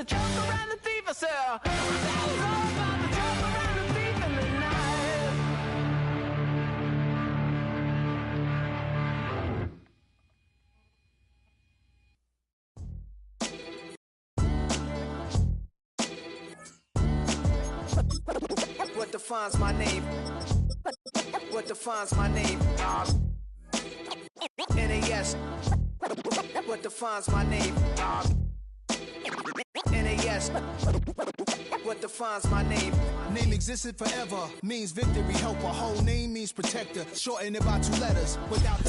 the joker and the thief, I said, tell us all about the joker and the thief in the night. What defines my name? What defines my name? NAS. What defines my name? NAS. What defines my name? Name existed forever, means victory, helper. Whole name means protector. Shorten it by 2 letters. Without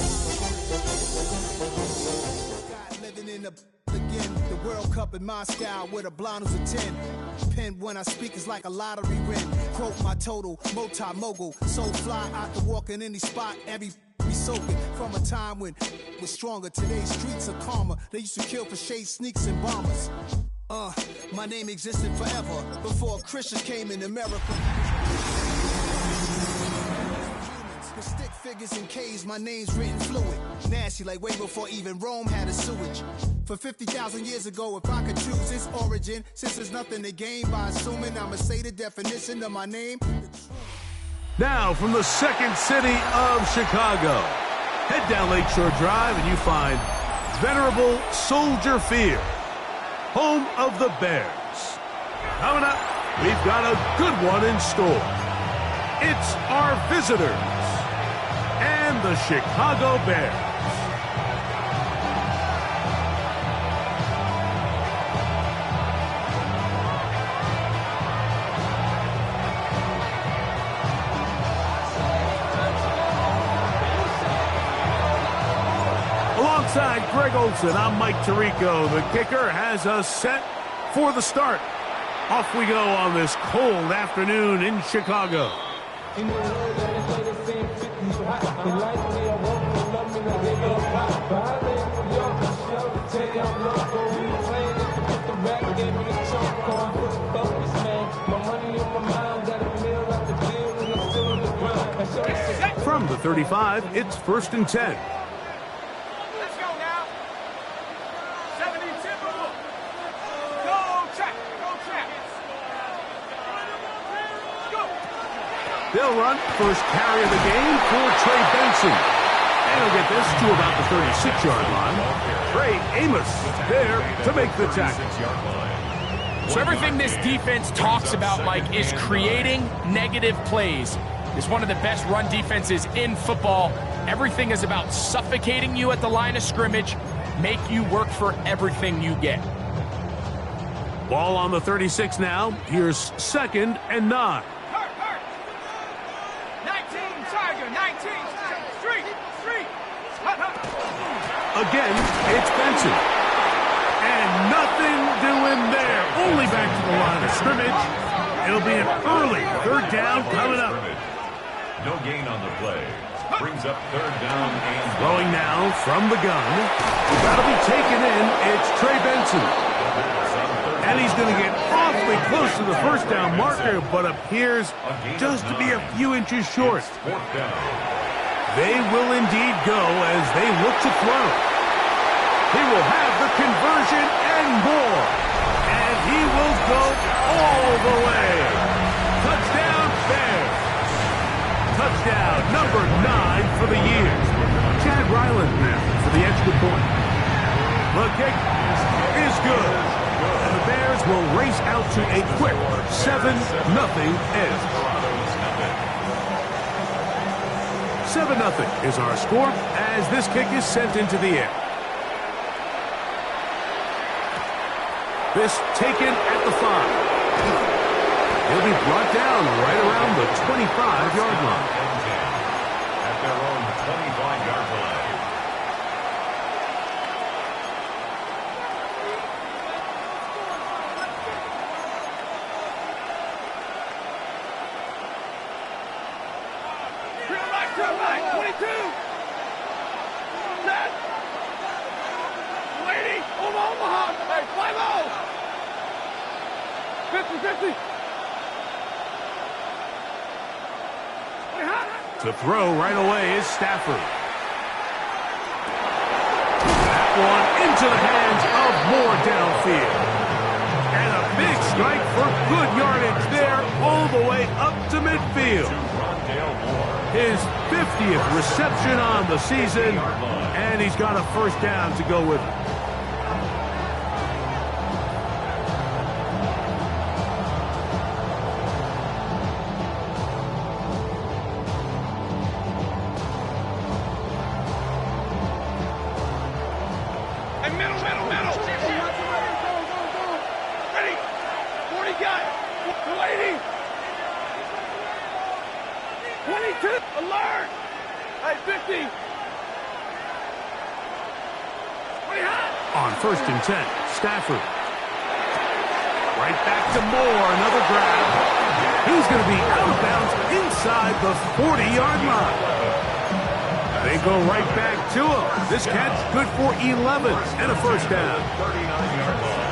God living in the again, the World Cup in Moscow with a blind who's a 10. Pen when I speak is like a lottery win. Quote my total, multi-mogul. So fly, I can walk in any spot, every be soaking. From a time when was stronger. Today's streets are calmer. They used to kill for shade sneaks and bombers. My name existed forever before Christians came in America. With stick figures and K's, my name's written fluid. Nasty like way before even Rome had a sewage. For 50,000 years ago, if I could choose its origin, since there's nothing to gain by assuming, I'ma say the definition of my name. Now from the second city of Chicago, head down Lakeshore Drive and you find venerable Soldier Field, home of the Bears. Coming up, we've got a good one in store. It's our visitors and the Chicago Bears. Alongside Greg Olson, I'm Mike Tirico. The kicker has us set for the start. Off we go on this cold afternoon in Chicago. From the 35, it's 1st and 10. They'll run first carry of the game for Trey Benson. And he'll get this to about the 36-yard line. Trey Amos there to make the tackle. So everything this defense talks about, Mike, is creating negative plays. It's one of the best run defenses in football. Everything is about suffocating you at the line of scrimmage, make you work for everything you get. Ball on the 36 now. Here's 2nd and 9. Again, it's Benson. And nothing doing there. Only back to the line of scrimmage. It'll be an early 3rd down coming up. No gain on the play. Brings up 3rd down and throwing now from the gun. That'll be taken in. It's Trey Benson. And he's going to get awfully close to the 1st down marker, but appears just to be a few inches short. They will indeed go as they look to throw. He will have the conversion and more. And he will go all the way. Touchdown, Bears. Touchdown number 9 for the year. Chad Ryland now for the extra point. The kick is good. And the Bears will race out to a quick 7-0 edge. 7-0 is our score as this kick is sent into the air. This taken at the 5. He'll be brought down right around the 25-yard line. At their own 25-yard line. Turn back, 22. Set. Lady, Omaha. Hey, 5-0. 50-50. To throw right away is Stafford. That one into the hands of Moore downfield. And a strike for good yardage there all the way up to midfield. His 50th reception on the season, and he's got a first down to go with it. Middle. Ready. 40 got it. 280. 22. Alert. Hey, 50. On 1st and 10, Stafford. Right back to Moore, another grab. He's going to be out of bounds inside the 40-yard line. They go right back to him. This catch good for 11 and a first down.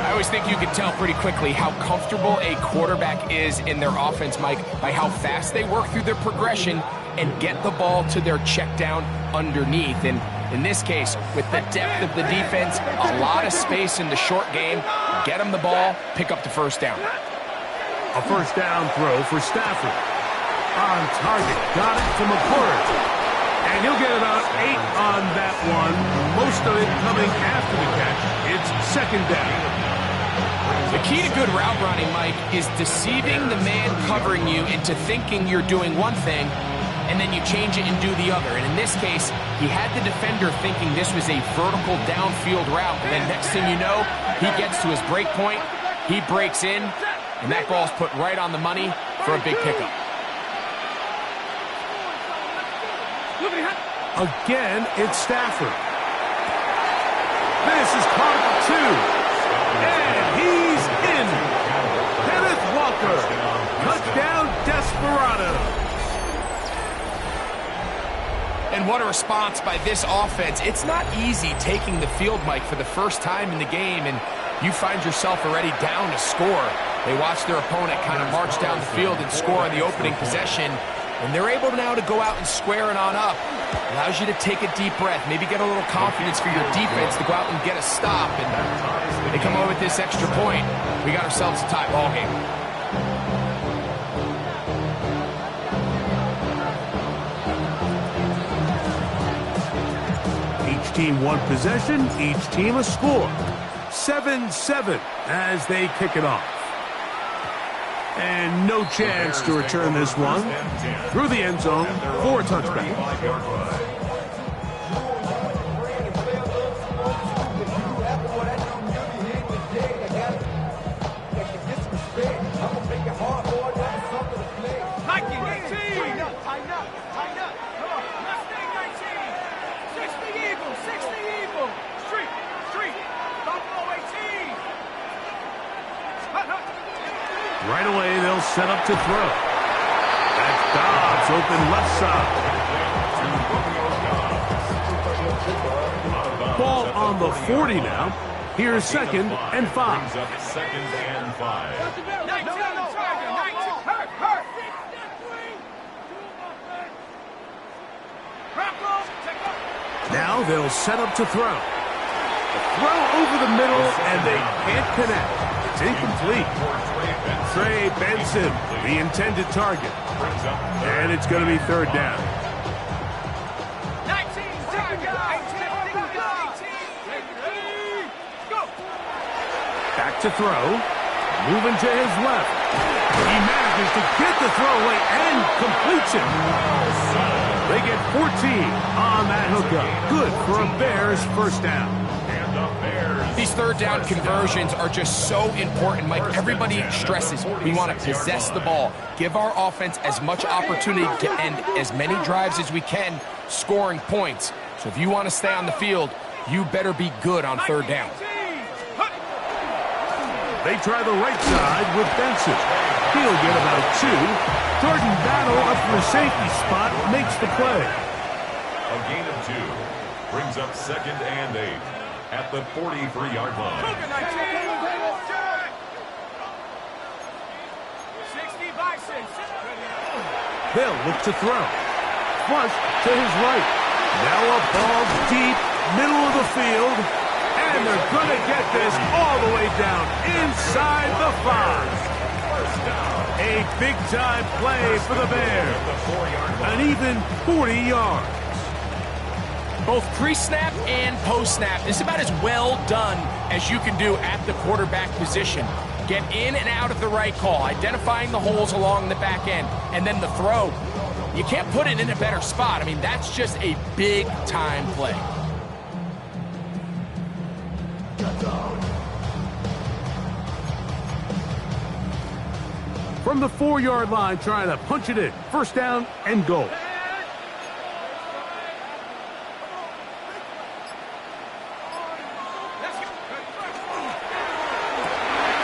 I always think you can tell pretty quickly how comfortable a quarterback is in their offense, Mike, by how fast they work through their progression and get the ball to their check down underneath. And in this case, with the depth of the defense, a lot of space in the short game, get them the ball, pick up the first down. A first down throw for Stafford. On target, got it from McCord. And he'll get about 8 on that one, most of it coming after the catch. It's second down. The key to good route running, Mike, is deceiving the man covering you into thinking you're doing one thing, and then you change it and do the other. And in this case, he had the defender thinking this was a vertical downfield route, and then next thing you know, he gets to his break point, he breaks in, and that ball's put right on the money for a big pickup. Again, it's Stafford. This is caught 2. And he's in. Kenneth Walker. Touchdown, Desperado. And what a response by this offense. It's not easy taking the field, Mike, for the first time in the game, and you find yourself already down to score. They watch their opponent kind of march down the field and score on the opening possession. And they're able now to go out and square it on up. Allows you to take a deep breath, maybe get a little confidence for your defense to go out and get a stop. And they come over with this extra point. We got ourselves a tie ball game. Each team one possession, each team a score. 7-7 as they kick it off. And no chance to return this one. Through the end zone for a touchback. Right away, they'll set up to throw. That's Dobbs, open left side. Ball on the 40 now. Here's 2nd and 5. Second and 5. Now they'll set up to throw. Throw over the middle, and they can't connect. It's incomplete. Trey Benson, the intended target. And it's going to be 3rd down. Back to throw. Moving to his left. He manages to get the throw away and completes it. They get 14 on that hookup. Good for a Bears first down. These 3rd down conversions are just so important, Mike. Everybody stresses we want to possess the ball, give our offense as much opportunity to end as many drives as we can, scoring points. So if you want to stay on the field, you better be good on 3rd down. They try the right side with Benson. He'll get about 2. Jordan Battle up for a safety spot, makes the play. A gain of 2 brings up 2nd and 8 at the 43-yard line. They'll look to throw. Flush to his right. Now a ball deep, middle of the field. And they're going to get this all the way down inside the 5. A big-time play for the Bears. An even 40 yards. Both pre-snap and post-snap, this is about as well done as you can do at the quarterback position. Get in and out at the right call, identifying the holes along the back end, and then the throw. You can't put it in a better spot. I mean, that's just a big-time play. From the 4-yard line, trying to punch it in. First down and goal.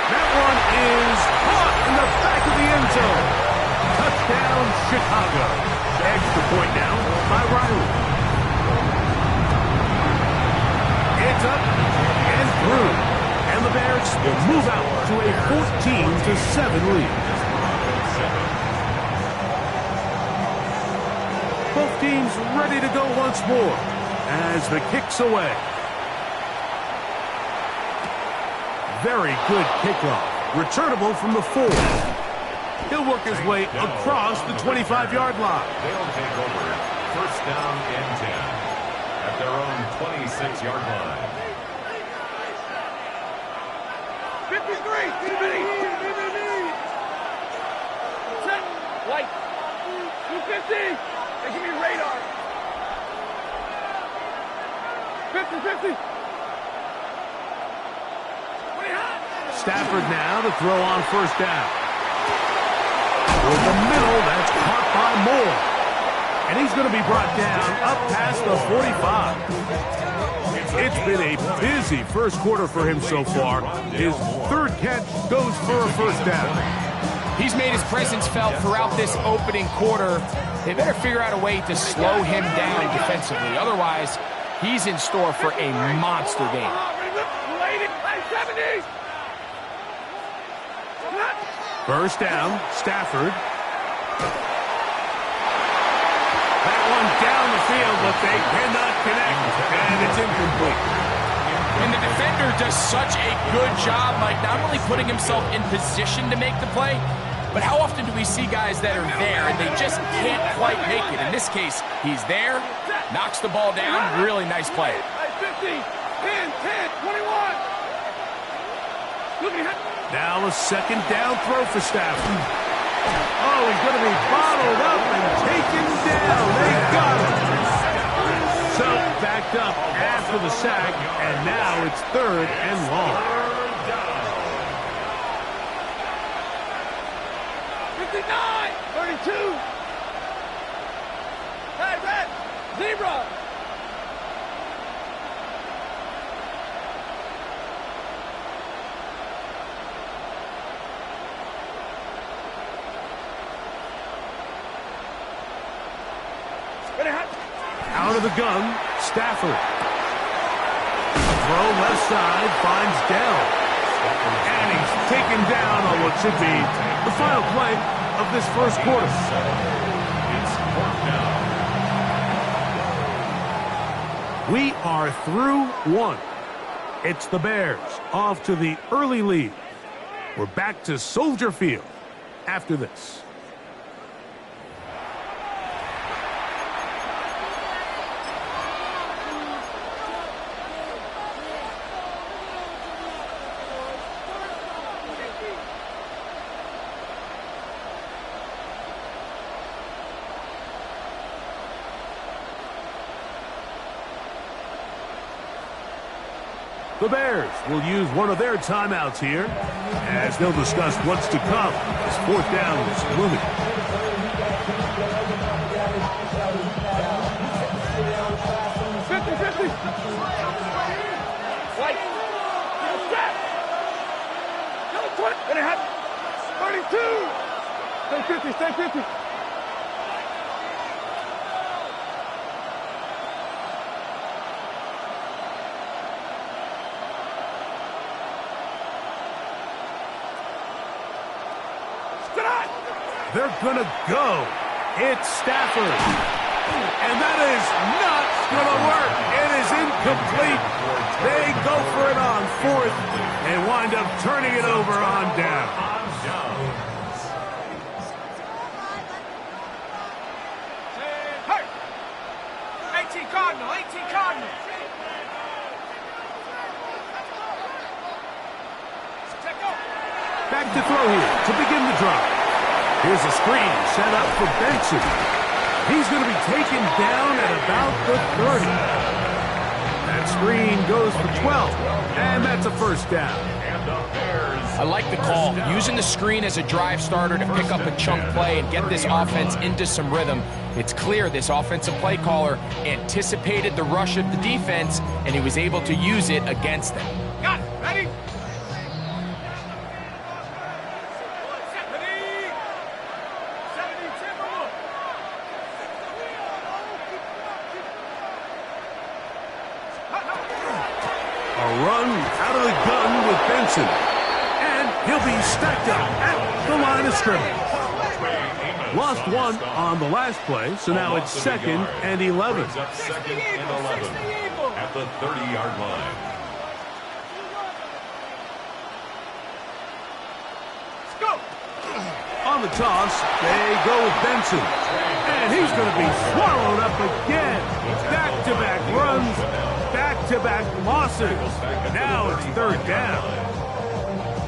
That one is caught in the back of the end zone. Touchdown, Chicago. Extra point now by Riley. It's up and through. And the Bears will move out to a 14-7 lead. Both teams ready to go once more as the kick's away. Very good kickoff. Returnable from the 4. He'll work his way across the 25-yard line. They'll take over. First down and 10 at their own 26-yard line. 53. Set. White. 250. They give me radar. 50. Stafford now to throw on first down. Toward the middle, that's caught by Moore. And he's going to be brought down up past the 45. It's been a busy first quarter for him so far. His third catch goes for a first down. He's made his presence felt throughout this opening quarter. They better figure out a way to slow him down defensively. Otherwise, he's in store for a monster game. 70. First down, Stafford. That one down the field, but they cannot connect, and it's incomplete. And the defender does such a good job, Mike, not only putting himself in position to make the play, but how often do we see guys that are there and they just can't quite make it? In this case, he's there, knocks the ball down, really nice play. 50, 10, 21. Now a second down throw for Stafford. Oh, he's going to be bottled up and taken down. They got him. So backed up after the sack, and now it's third and long. 59, 32. Hey, red, zebra. Out of the gun, Stafford. Throw left side, finds Dell. And he's taken down on what should be the final play of this first quarter. It's fourth down. We are through one. It's the Bears off to the early lead. We're back to Soldier Field after this. The Bears will use one of their timeouts here as they'll discuss what's to come as fourth down is looming. 50. White. Step. Number 20. And it had 32. Stay 50. They're gonna go. It's Stafford. And that is not gonna work. It is incomplete. They go for it on fourth and wind up turning it over on down. Back to throw here to begin the drive. Here's a screen set up for Benson. He's going to be taken down at about the 30. That screen goes for 12, and that's a first down. I like the call, using the screen as a drive starter to pick up a chunk play and get this offense into some rhythm. It's clear this offensive play caller anticipated the rush of the defense, and he was able to use it against them. Got it. Ready? A run out of the gun with Benson. And he'll be stacked up at the line of scrimmage. Lost one on the last play, so now it's 2nd and 11. Brings up 2nd and 11 at the 30-yard line. Let's go. On the toss, they go with Benson. And he's going to be swallowed up again. Back-to-back runs, back-to-back losses. Now it's 3rd down.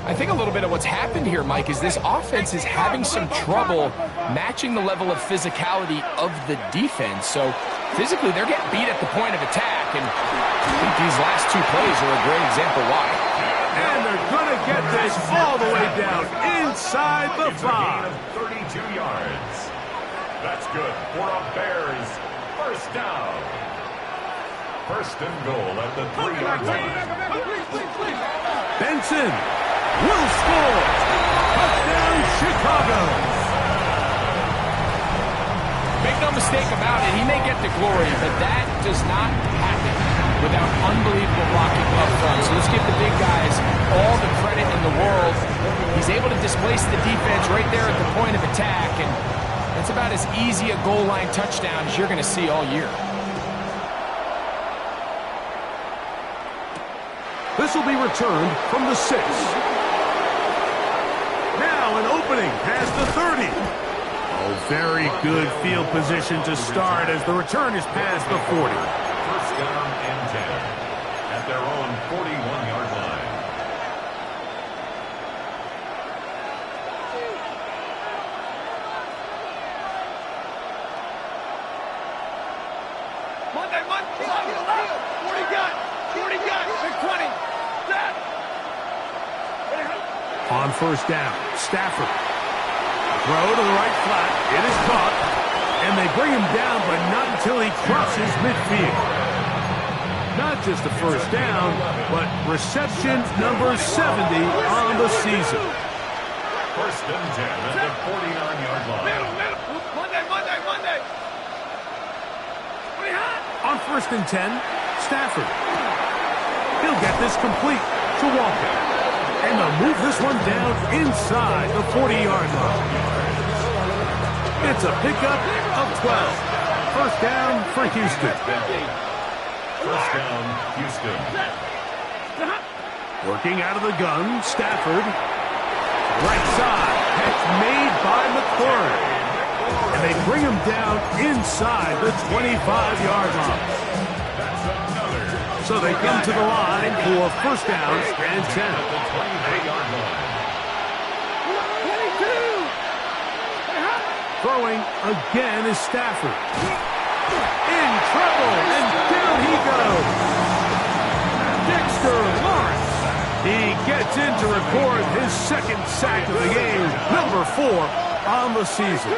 I think a little bit of what's happened here, Mike, is this offense is having some trouble matching the level of physicality of the defense. So physically, they're getting beat at the point of attack, and I think these last 2 plays are a great example why. And they're going to get this all the way down inside the 5. 32 yards. That's good for a Bears first down. 1st and goal at the 3-yard line. Benson will score. Touchdown, Chicago. Make no mistake about it, he may get the glory, but that does not happen without unbelievable blocking up front. So let's give the big guys all the credit in the world. He's able to displace the defense right there at the point of attack, and it's about as easy a goal line touchdown as you're going to see all year. This will be returned from the 6. Now an opening past the 30. Oh, very good field position to start as the return is past the 40. 1st down and 10 at their own 41-yard line. Monday. 40 gun. 40 gun. Big 20. Set. On 1st down, Stafford. Throw to the right flat. It is caught. And they bring him down, but not until he crosses midfield. Not just a 1st down, but reception number 70 on the season. 1st and 10 at the 49-yard line. Middle. Monday. On 1st and 10, Stafford. He'll get this complete to Walker. And they'll move this one down inside the 40-yard line. It's a pickup of 12. 1st down for Houston. 1st down, Houston. Working out of the gun, Stafford. Right side. Catch made by McLaurin. And they bring him down inside the 25-yard line. So they come to the line for 1st down and 10. At the 28-yard line. Throwing again is Stafford. In trouble, and down he goes. Dexter Lawrence. He gets in to record his 2nd sack of the game, number 4 on the season.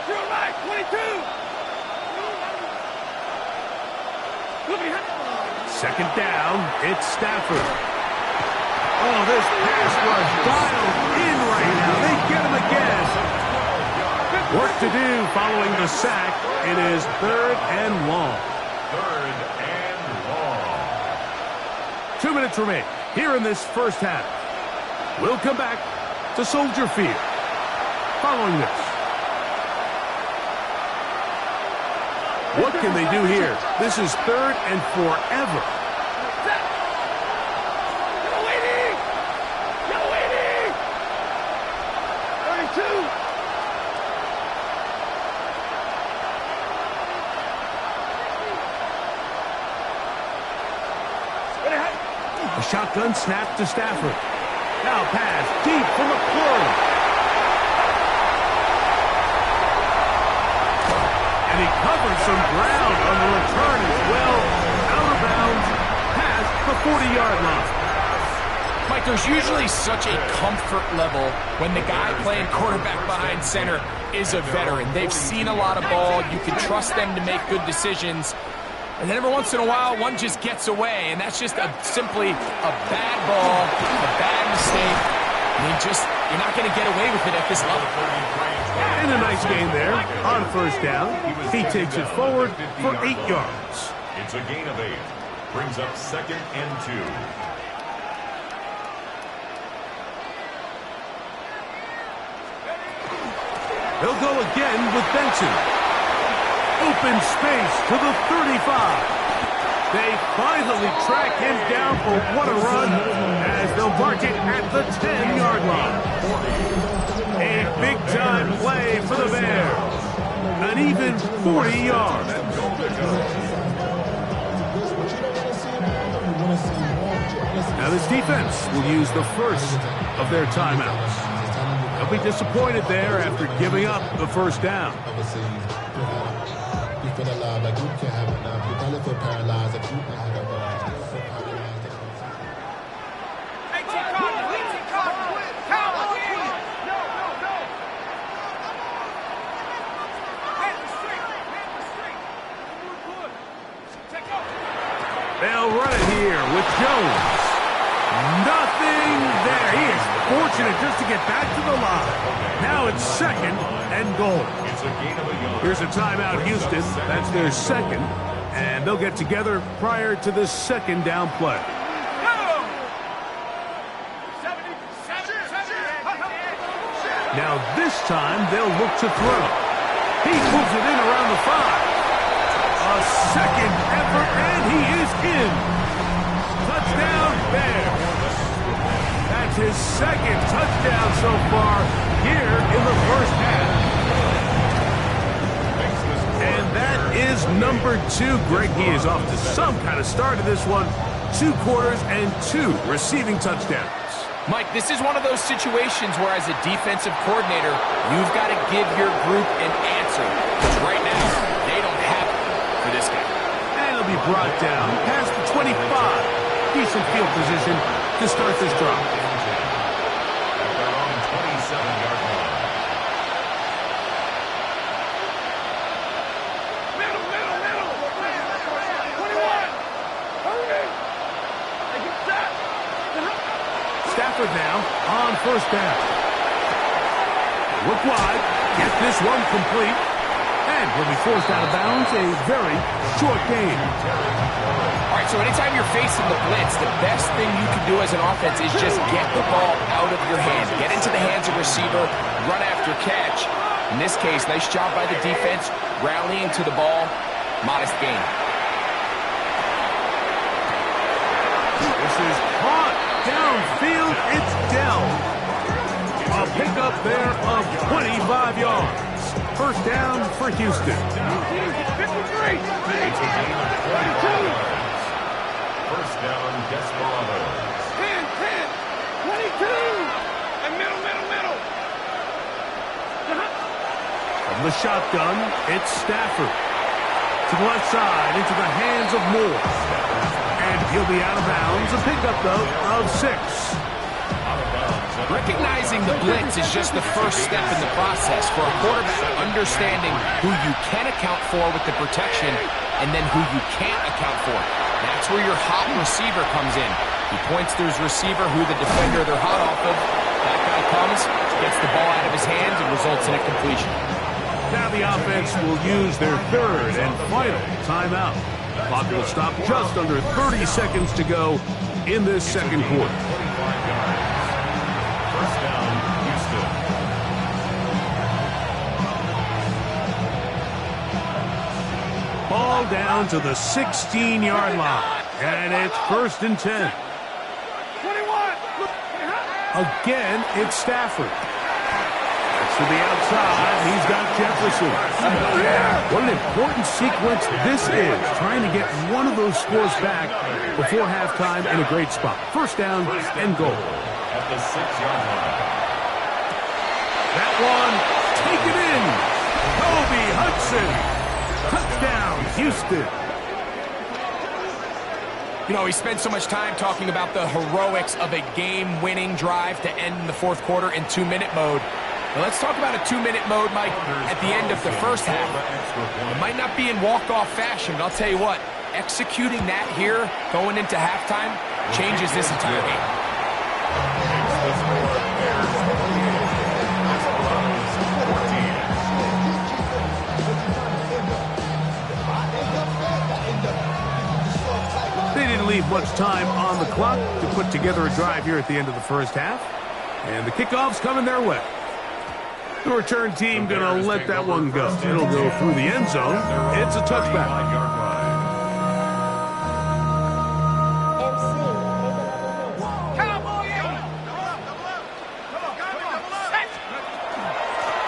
Drill right. 22. 2nd down, it's Stafford. Oh, this pass was dialed in right now. They get him again. Work to do following the sack. It is 3rd and long. 3rd and long. 2 minutes remain here in this 1st half. We'll come back to Soldier Field following this. What can they do here? This is 3rd and forever. Yellow 32. shotgun snap to Stafford. Now pass deep for McClure. And he covers some ground on the return as well. Out of bounds, past the 40-yard line. Mike, there's usually such a comfort level when the guy playing quarterback behind center is a veteran. They've seen a lot of ball. You can trust them to make good decisions. And then every once in a while, one just gets away, and that's just simply a bad ball, a bad mistake. I mean, you're not going to get away with it at this level. And a nice gain there on first down. He takes it forward for 8 yards. It's a gain of 8. Brings up 2nd and 2. He'll go again with Benson. Open space to the 35. They finally track him down for what a run as they'll mark it at the 10-yard line. A big-time play for the Bears. An even 40 yards. Now this defense will use the first of their timeouts. They'll be disappointed there after giving up the first down. They'll run it here with Jones. Nothing there. He is fortunate just to get back to the line. Now it's 2nd and goal. Here's a timeout, Houston. That's their 2nd. And they'll get together prior to the 2nd down play. Now this time they'll look to throw. He moves it in around the 5. A second effort, and he is in. Touchdown, Bears. That's his 2nd touchdown so far here in the first half. And that is number 2. Greg, he is off to some kind of start to this one. 2 quarters and 2 receiving touchdowns. Mike, this is one of those situations where as a defensive coordinator, you've got to give your group an answer. Because right now, they don't have it for this guy. And he'll be brought down past the 25. Decent field position to start this drive. At their own 27-yard line. Middle. 21. Hurry. Get set. Stafford now on first down. Look wide. Get this one complete. And will be forced out of bounds. A very short gain. All right, so anytime you're facing the blitz, the best thing you can do as an offense is just get the ball out of your hand. Get into the hands of receiver, run after catch. In this case, nice job by the defense, rallying to the ball. Modest gain. This is caught. Downfield, it's Dell. A pickup there of 25 yards. First down for Houston. 53. 22. First down, Desperados. 10. 22. And middle. From the shotgun, it's Stafford. To the left side, into the hands of Moore. And he'll be out of bounds. A pickup, though, of 6. Recognizing the blitz is just the first step in the process for a quarterback understanding who you can account for with the protection and then who you can't account for. That's where your hot receiver comes in. He points to his receiver, who the defender they're hot off of. That guy comes, gets the ball out of his hands, and results in a completion. Now the offense will use their 3rd and final timeout. Clock will stop just under 30 seconds to go in this 2nd quarter. First down, Houston. Ball down to the 16-yard line. And it's 1st and 10. 21. Again, it's Stafford. To the outside, he's got Jefferson. What an important sequence this is, trying to get one of those scores back before halftime in a great spot. First down and goal. At the 6-yard line. That one, taken in. Kobe Hudson. Touchdown, Houston. You know, we spent so much time talking about the heroics of a game-winning drive to end the fourth quarter in 2-minute mode. Now let's talk about a 2-minute mode, Mike, at the end of the first half. It might not be in walk-off fashion, but I'll tell you what, executing that here, going into halftime, changes this entire game. They didn't leave much time on the clock to put together a drive here at the end of the first half. And the kickoff's coming their way. The return team going to let that one go. It'll go through the end zone. It's a touchback.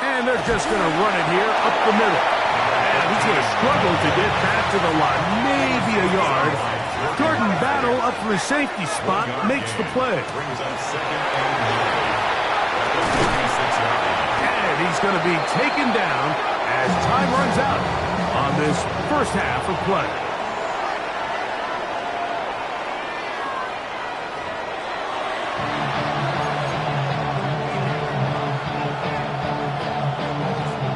And they're just going to run it here up the middle. And he's going to struggle to get back to the line. Maybe a yard. Jordan Battle up from his safety spot makes the play. And he's going to be taken down as time runs out on this first half of play.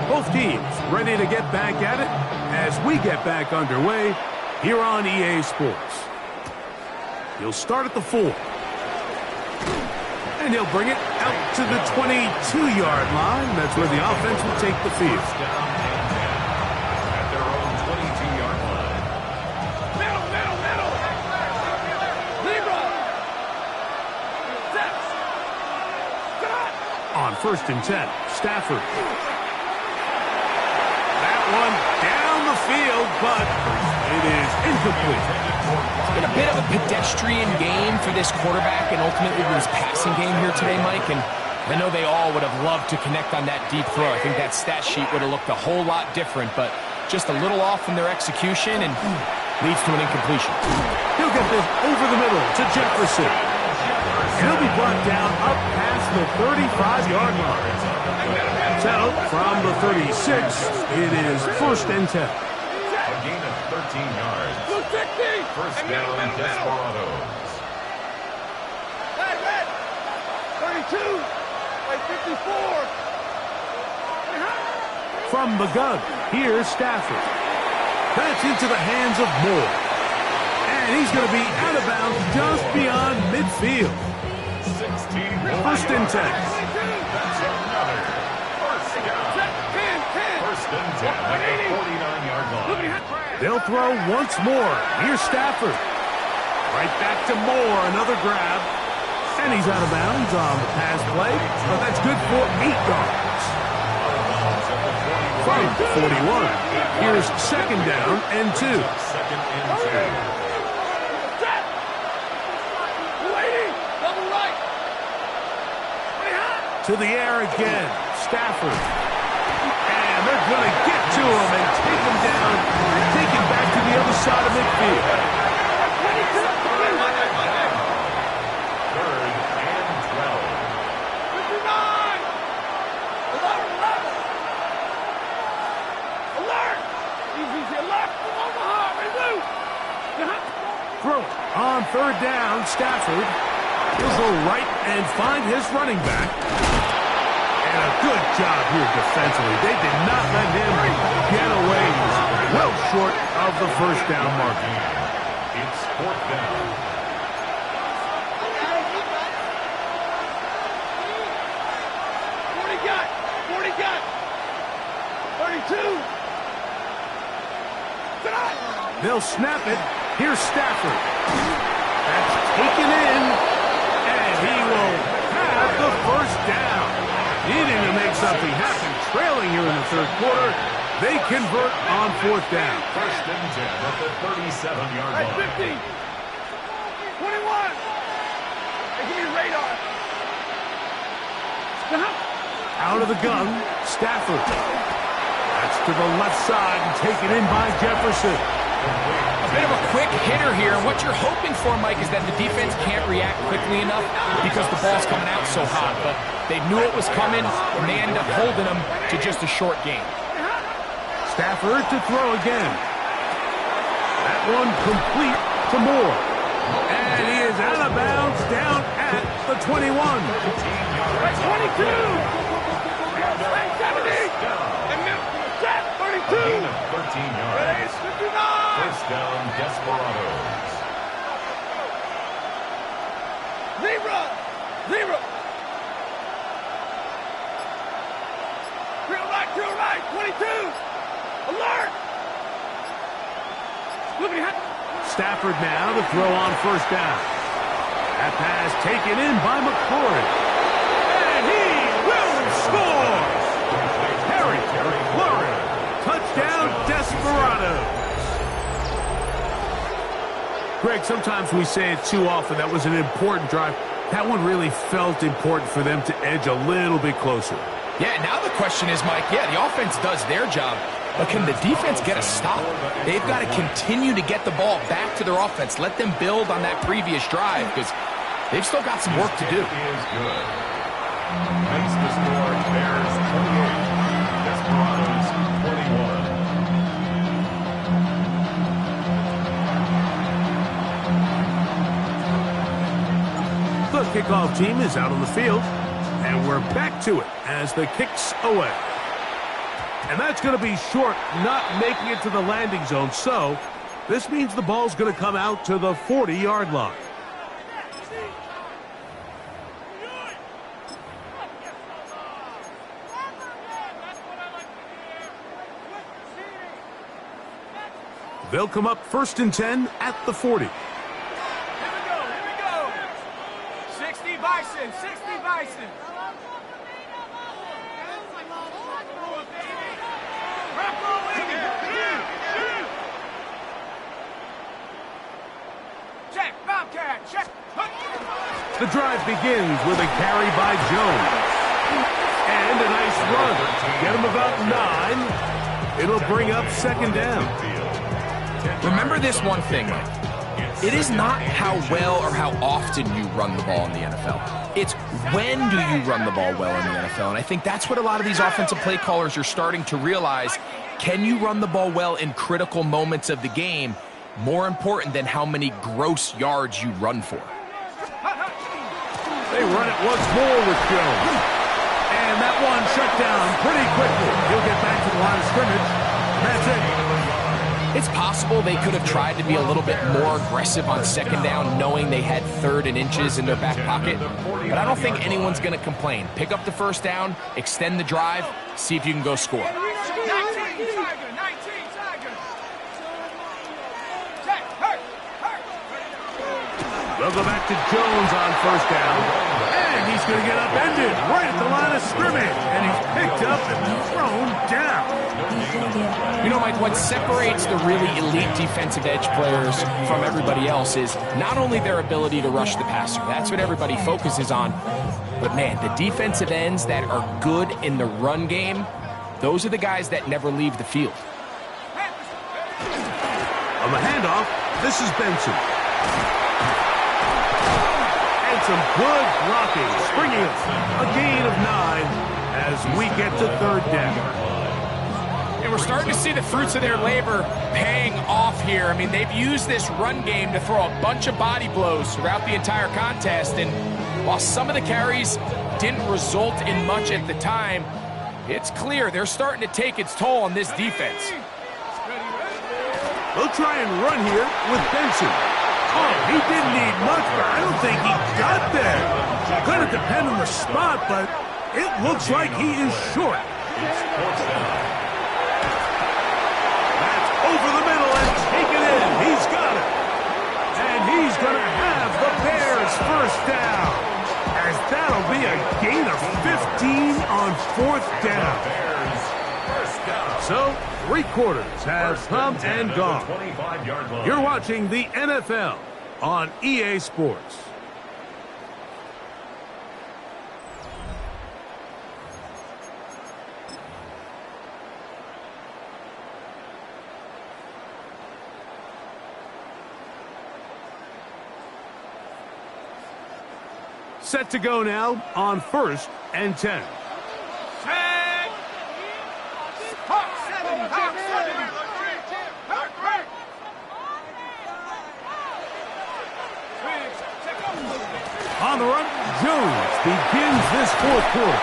Both teams ready to get back at it as we get back underway here on EA Sports. He'll start at the 4. And he'll bring it out to the 22-yard line. That's where the offense will take the field. At their own 22-yard line. Middle. Libra. Steps. On 1st and 10, Stafford. That one down the field, but it is incomplete. It's been a bit of a pedestrian game for this quarterback and ultimately this passing game here today, Mike. And I know they all would have loved to connect on that deep throw. I think that stat sheet would have looked a whole lot different, but just a little off in their execution and leads to an incompletion. He'll get this over the middle to Jefferson. He'll be brought down up past the 35-yard line. So from the 36, it is 1st and 10. A gain of 13 yards. First down, Desperados. 32. 54. From the gun, here's Stafford. That's into the hands of Moore. And he's going to be out of bounds just beyond midfield. 1st and 10. That's another first down. 10. First and 10 at the 49-yard line. They'll throw once more. Here's Stafford. Right back to Moore. Another grab. And he's out of bounds on the pass play. But that's good for 8 yards. From 41. Here's 2nd down and 2. Second and 2. To the air again. Stafford. And they're going to get to him and take him down and take him back to the other side of midfield. 3rd and 12. 59. Alert. Easy left from Omaha. Throw it on 3rd down. Stafford. He'll go right and find his running back. And a good job here defensively. They did not let him get away. Well short of the first down marker. It's 4th down. 40 got. 32. They'll snap it. Here's Stafford. That's taken in. And he will have the first down. Needing to make something happen. Trailing here in the 3rd quarter. They convert on 4th down. First and 10 at the 37-yard line. 50. 21. Hey, give me the radar. Out of the gun, Stafford. That's to the left side and taken in by Jefferson. A bit of a quick hitter here, and what you're hoping for, Mike, is that the defense can't react quickly enough because the ball's coming out so hot. But they knew it was coming, and they ended up holding them to just a short game. Stafford to throw again. That one complete to Moore. And he is out of bounds down at the 21. 22! 32! Gain of 13 yards. 59! First down, Desperados. Zero! Zero! Drill right, 22! Alert! Look at him! Stafford now to throw on first down. That pass taken in by McCoy. And he will score! Harry Flurry. Touchdown, Desperados. Greg, sometimes we say it too often. That was an important drive. That one really felt important for them to edge a little bit closer. Yeah, now the question is, Mike, the offense does their job, but can the defense get a stop? They've got to continue to get the ball back to their offense. Let them build on that previous drive because they've still got some work to do. Is good. Makes the score Bears 28, Desperados 21. The kickoff team is out on the field, and we're back to it as the kick's away. And that's going to be short, not making it to the landing zone. So this means the ball's going to come out to the 40-yard line. They'll come up 1st and 10 at the 40. Here we go. 60 Bison, 60 Bison. Check, Bobcat, check. The drive begins with a carry by Jones. And a nice run. Get him about 9. It'll bring up 2nd down. Remember this one thing, Mike. It is not how well or how often you run the ball in the NFL. It's when do you run the ball well in the NFL. And I think that's what a lot of these offensive play callers are starting to realize. Can you run the ball well in critical moments of the game? More important than how many gross yards you run for. They run it once more with Jones. And that one shut down pretty quickly. He'll get back to the line of scrimmage. That's it. It's possible they could have tried to be a little bit more aggressive on 2nd down, knowing they had 3rd and inches in their back pocket. But I don't think anyone's going to complain. Pick up the 1st down, extend the drive, see if you can go score. 19 Tiger, 19 Tiger. Check, hurt. They'll go back to Jones on 1st down. And he's going to get upended right at the line of scrimmage. And he's picked up and thrown down. You know, Mike, what separates the really elite defensive edge players from everybody else is not only their ability to rush the passer. That's what everybody focuses on. But, man, the defensive ends that are good in the run game, those are the guys that never leave the field. On the handoff, this is Benson. And some good blocking, springing up a gain of 9 as we get to 3rd down. And we're starting to see the fruits of their labor paying off here. I mean, they've used this run game to throw a bunch of body blows throughout the entire contest. And while some of the carries didn't result in much at the time, it's clear they're starting to take its toll on this defense. They'll try and run here with Benson. Oh, he didn't need much, but I don't think he got there. Gonna depend on the spot, but it looks like he is short. It's 4th down. Over the middle and take it in. He's got it. And he's going to have the Bears 1st down. As that'll be a gain of 15 on 4th down. So, 3 quarters have come and gone. You're watching the NFL on EA Sports. Set to go now on 1st and 10. On the run, Jones begins this 4th quarter.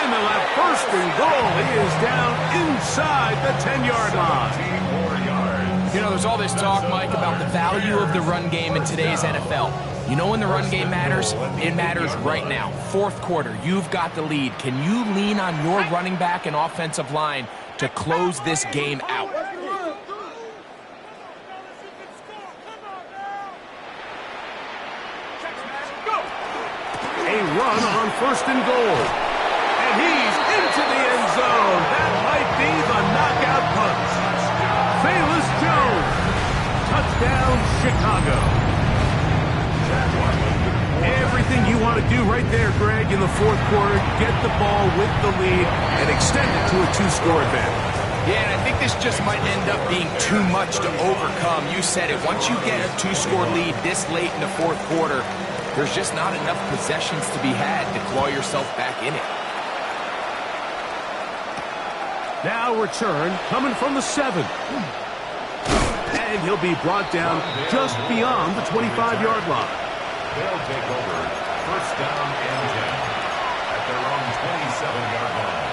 And they'll have 1st and goal. He is down inside the 10-yard line. You know, there's all this talk, Mike, about the value of the run game in today's NFL. You know when the run game matters? It matters right now. 4th quarter, you've got the lead. Can you lean on your running back and offensive line to close this game out? A run on 1st and goal. And he's into the end zone. That might be the knockout punch. Bayless Jones. Touchdown, Chicago. Everything you want to do right there, Greg, in the 4th quarter. Get the ball with the lead and extend it to a 2-score advantage. Yeah, and I think this just might end up being too much to overcome. You said it. Once you get a 2-score lead this late in the 4th quarter, there's just not enough possessions to be had to claw yourself back in it. Now return coming from the 7. And he'll be brought down just beyond the 25-yard line. They'll take over 1st down and 10 at their own 27-yard line.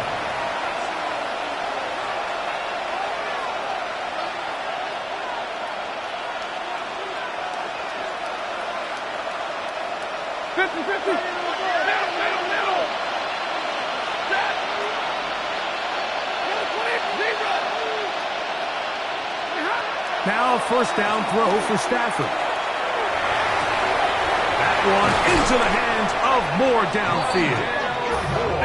Now 1st down throw for Stafford. That one into the hands of Moore downfield.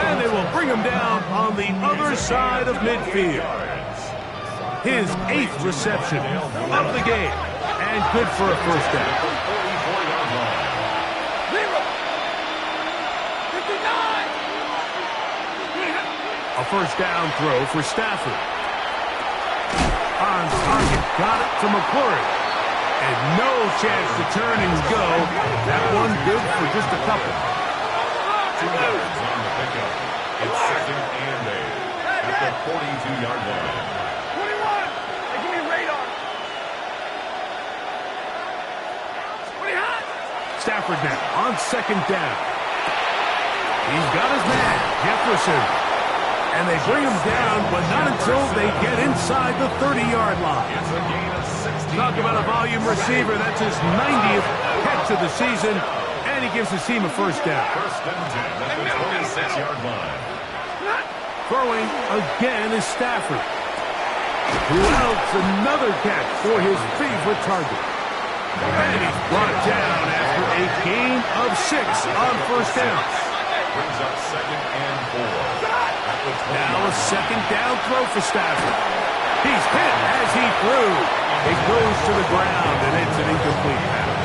And they will bring him down on the other side of midfield. His 8th reception of the game. And good for a 1st down. A 1st down throw for Stafford. On target, got it to McClure. And no chance to turn and go. That one good for just a couple. 2 yards on the pickup. It's 2nd and 8 at the 42-yard line. 21! Hey, give me radar. 20 Stafford now on 2nd down. He's got his man, Jefferson. And they bring him down, but not until they get inside the 30-yard line. It's a gain of 16. Talk about a volume receiver. That's his 90th catch of the season. And he gives his team a 1st down. 1st and 10 at the 26-yard line. Throwing again is Stafford. Who else? Another catch for his favorite target. And he's brought down after a gain of 6 on 1st down. Brings up 2nd and 4. Now a 2nd down throw for Stafford. He's hit as he threw. It goes to the ground, and it's an incomplete pass.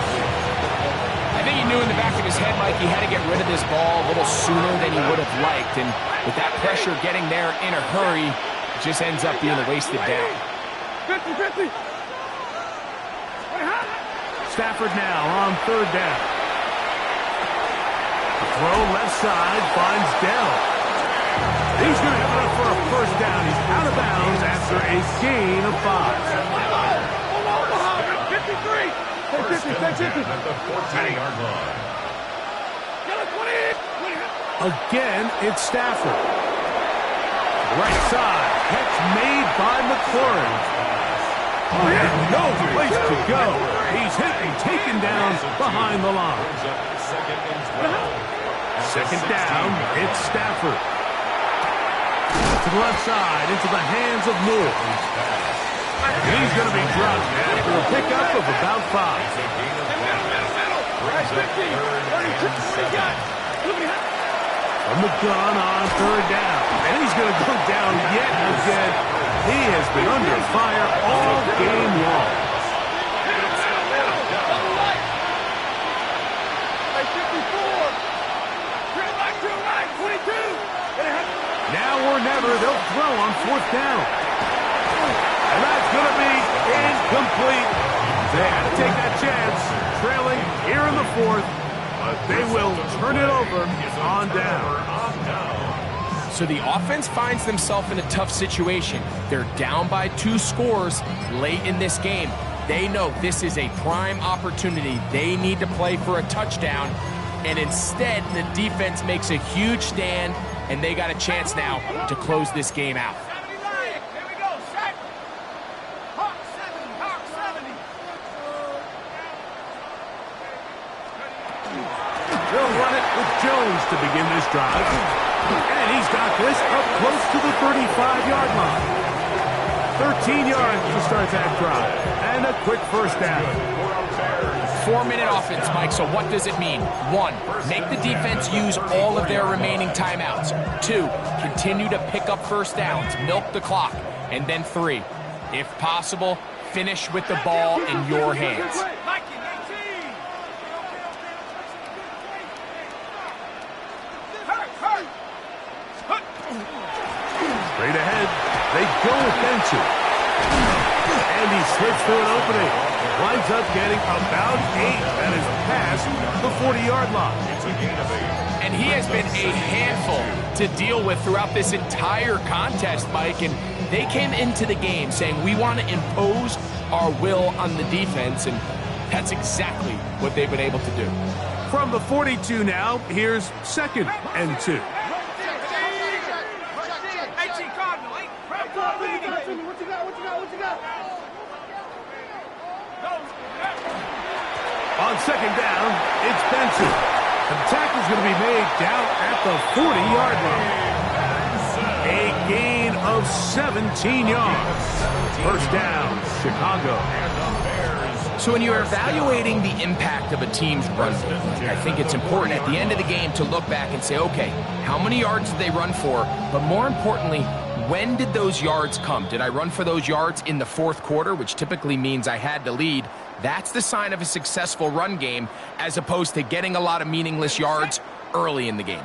I think he knew in the back of his head, Mike, he had to get rid of this ball a little sooner than he would have liked. And with that pressure getting there in a hurry, it just ends up being a wasted down. 50-50. Stafford now on 3rd down. The throw left side finds Dell. He's going to have enough for a 1st down. He's out of bounds after a gain of 5. 53. 50 at the 14-yard line. Again, it's Stafford. Right side. Catch made by McClure. And no place to go. He's hit and taken down behind the line. 2nd down, it's Stafford. To the left side, into the hands of Moore. He's going to be dropped after a pickup of about 5. From the gun on 3rd down. And he's going to go down yet again. He has been under fire all game long. Now or never, they'll throw on 4th down. And that's going to be incomplete. They had to take that chance, trailing here in the 4th but they will turn it over on down. So the offense finds themselves in a tough situation. They're down by 2 scores late in this game. They know this is a prime opportunity. They need to play for a touchdown, and instead the defense makes a huge stand, and they got a chance now to close this game out. They'll run it with Jones to begin this drive. And he's got this up close to the 35-yard line. 13 yards to start that drive. And a quick first down. 4-minute offense, Mike, so what does it mean? 1, make the defense use all of their remaining timeouts. 2, continue to pick up first downs, milk the clock. And then 3, if possible, finish with the ball in your hands. Straight ahead, they go with Benson. And he slips through an opening. Winds up getting about 8. That is past the 40-yard line. And he has been a handful to deal with throughout this entire contest, Mike. And they came into the game saying, we want to impose our will on the defense. And that's exactly what they've been able to do. From the 42 now, here's 2nd and 2. On 2nd down, it's Benson. The tackle's going to be made down at the 40-yard line. A gain of 17 yards. First down, Chicago. So when you're evaluating the impact of a team's run game, I think it's important at the end of the game to look back and say, okay, how many yards did they run for? But more importantly, when did those yards come? Did I run for those yards in the 4th quarter, which typically means I had to lead? That's the sign of a successful run game, as opposed to getting a lot of meaningless yards early in the game.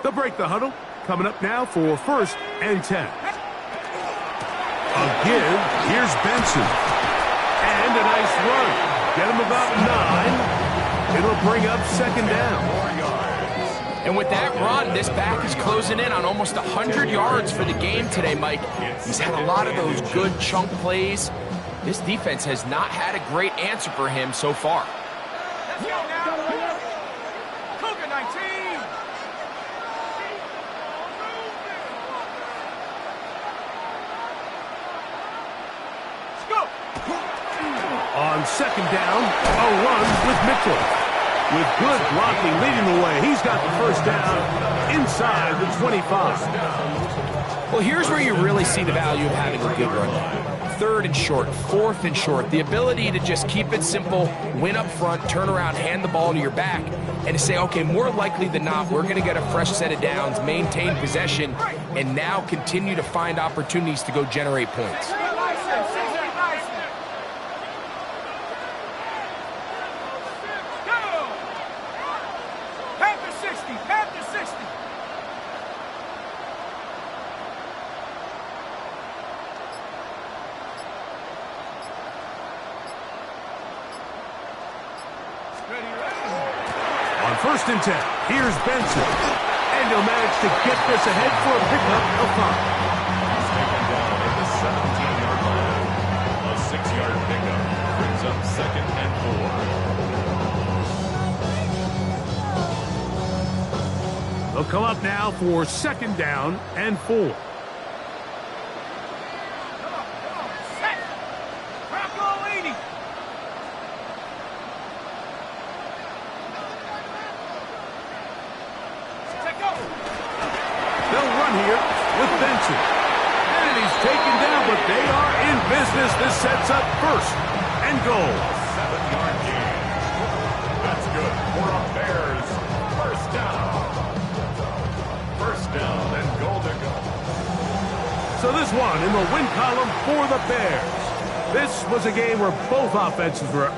They'll break the huddle. Coming up now for 1st and 10. Again, here's Benson. And a nice run. Get him about 9. It'll bring up 2nd down. And with that run, this back is closing in on almost 100 yards for the game today, Mike. He's had a lot of those good chunk plays. This defense has not had a great answer for him so far. On 2nd down, a run with Mitchell. With good blocking leading the way, he's got the first down inside the 25. Well, here's where you really see the value of having a good run game. 3rd and short, 4th and short, the ability to just keep it simple, win up front, turn around, hand the ball to your back, and to say, okay, more likely than not, we're going to get a fresh set of downs, maintain possession, and now continue to find opportunities to go generate points. On 1st and 10, here's Benson. And he'll manage to get this ahead for a pickup of 5. He's taken down at the 17-yard line. A 6-yard pickup brings up 2nd and 4. They'll come up now for 2nd down and 4. They'll run here with Benson. And he's taken down, but they are in business. This sets up 1st and goal. 7-yard gain. That's good for a Bears first down. First down and goal to go. So this one in the win column for the Bears. This was a game where both offenses were